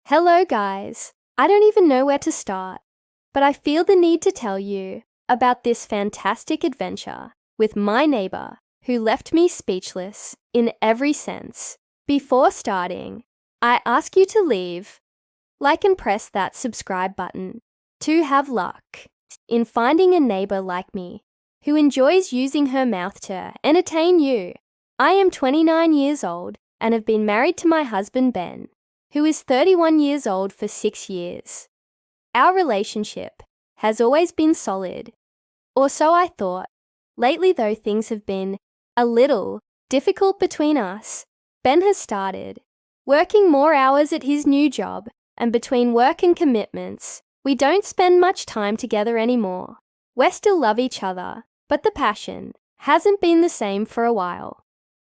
Hello, guys. I don't even know where to start, but I feel the need to tell you about this fantastic adventure with my neighbor who left me speechless in every sense. Before starting, I ask you to leave, like and press that subscribe button to have luck in finding a neighbor like me who enjoys using her mouth to entertain you. I am 29 years old and have been married to my husband Ben, who is 31 years old for 6 years. Our relationship has always been solid, or so I thought. Lately, though, things have been a little difficult between us. Ben has started working more hours at his new job, and between work and commitments, we don't spend much time together anymore. We still love each other, but the passion hasn't been the same for a while.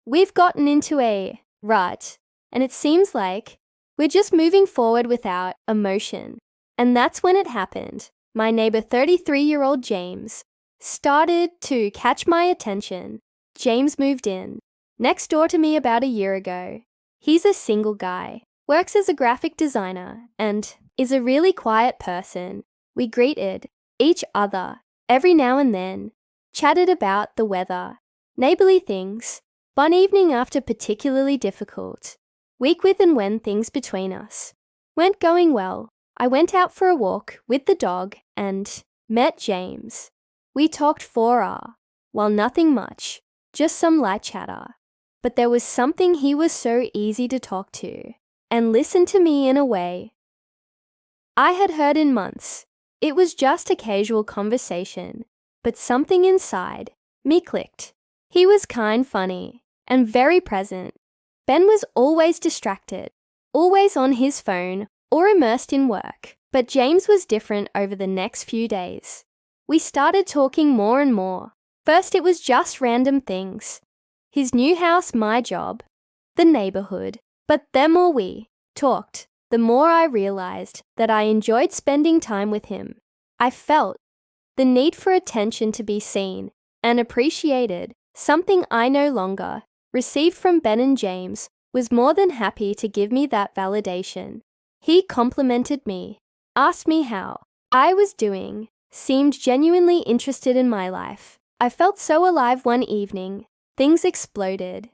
We've gotten into a rut, and it seems like we're just moving forward without emotion. And that's when it happened. My neighbor, 33-year-old James, started to catch my attention. James moved in next door to me about a year ago. He's a single guy, works as a graphic designer, and is a really quiet person. We greeted each other every now and then, chatted about the weather, neighborly things. One evening after particularly difficult week with and when things between us weren't going well, I went out for a walk with the dog and met James. We talked for an hour, while nothing much, just some light chatter. But there was something. He was so easy to talk to and listened to me in a way I had heard in months. It was just a casual conversation, but something inside me clicked. He was kind, funny, and very present. Ben was always distracted, always on his phone or immersed in work. But James was different over the next few days. We started talking more and more. First, it was just random things. His new house, my job, the neighborhood. But the more we talked, the more I realized that I enjoyed spending time with him. I felt the need for attention, to be seen and appreciated, something I no longer received from Ben, and James was more than happy to give me that validation. He complimented me, asked me how I was doing, seemed genuinely interested in my life. I felt so alive. One evening, things exploded.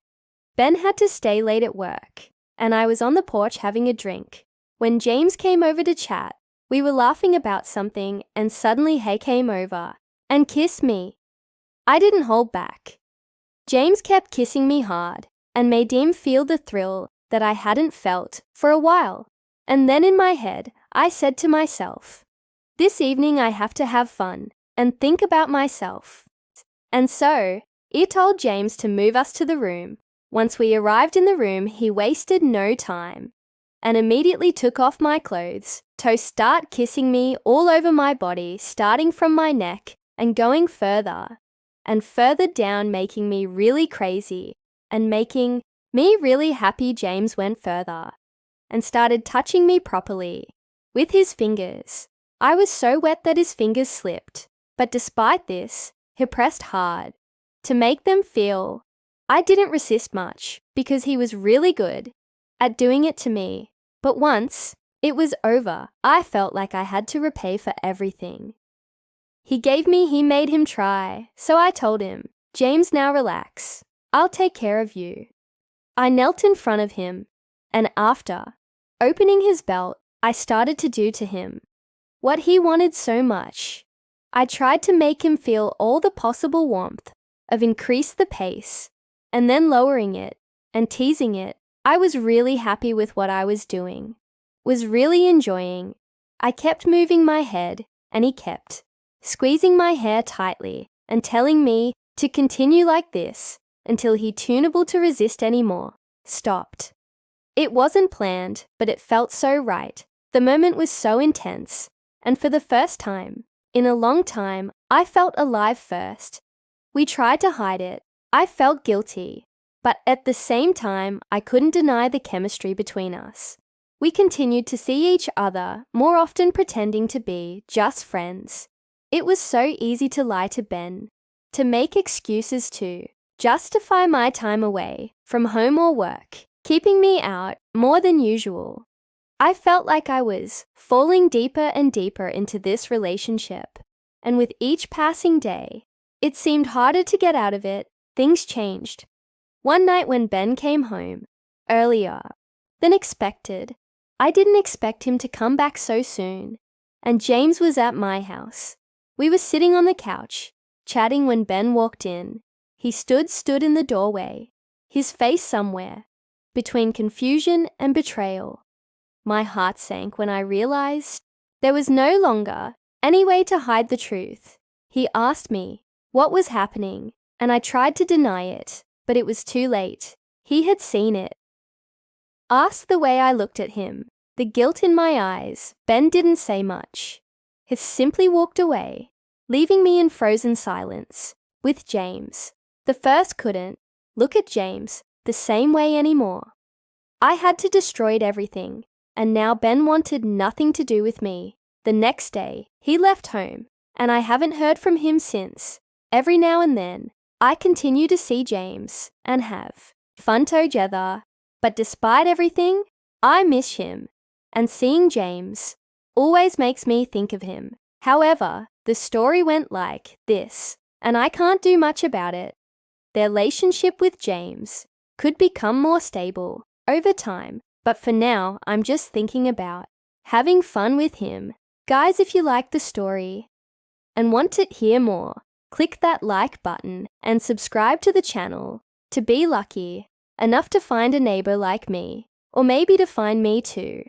Ben had to stay late at work, and I was on the porch having a drink when James came over to chat. We were laughing about something, and suddenly he came over and kissed me. I didn't hold back. James kept kissing me hard and made him feel the thrill that I hadn't felt for a while. And then in my head, I said to myself, this evening I have to have fun and think about myself. And so, I told James to move us to the room. Once we arrived in the room, he wasted no time and immediately took off my clothes to start kissing me all over my body, starting from my neck and going further and further down, making me really crazy and making me really happy. James went further and started touching me properly with his fingers. I was so wet that his fingers slipped, but despite this, he pressed hard to make them feel. I didn't resist much because he was really good at doing it to me. But once it was over, I felt like I had to repay for everything he made him try. So I told him, James, now relax. I'll take care of you. I knelt in front of him, and after opening his belt, I started to do to him what he wanted so much. I tried to make him feel all the possible warmth of increase the pace, and then lowering it and teasing it. I was really happy with what I was doing, was really enjoying. I kept moving my head, and he kept squeezing my hair tightly and telling me to continue like this until he, tunable to resist anymore, stopped. It wasn't planned, but it felt so right. The moment was so intense, and for the first time in a long time, I felt alive first. We tried to hide it. I felt guilty, but at the same time, I couldn't deny the chemistry between us. We continued to see each other more often, pretending to be just friends. It was so easy to lie to Ben, to make excuses to justify my time away from home or work, keeping me out more than usual. I felt like I was falling deeper and deeper into this relationship, and with each passing day, it seemed harder to get out of it. Things changed. One night when Ben came home, earlier than expected, I didn't expect him to come back so soon, and James was at my house. We were sitting on the couch, chatting when Ben walked in. He stood in the doorway, his face somewhere between confusion and betrayal. My heart sank when I realized there was no longer any way to hide the truth. He asked me what was happening, and I tried to deny it, but it was too late. He had seen it. Asked the way I looked at him, the guilt in my eyes, Ben didn't say much. He simply walked away, leaving me in frozen silence with James. The first couldn't look at James the same way anymore. I had to destroy everything, and now Ben wanted nothing to do with me. The next day, he left home, and I haven't heard from him since. Every now and then, I continue to see James and have fun together, but despite everything, I miss him, and seeing James always makes me think of him. However, the story went like this, and I can't do much about it. Their relationship with James could become more stable over time, but for now, I'm just thinking about having fun with him. Guys, if you like the story and want to hear more, click that like button and subscribe to the channel to be lucky enough to find a neighbor like me, or maybe to find me too.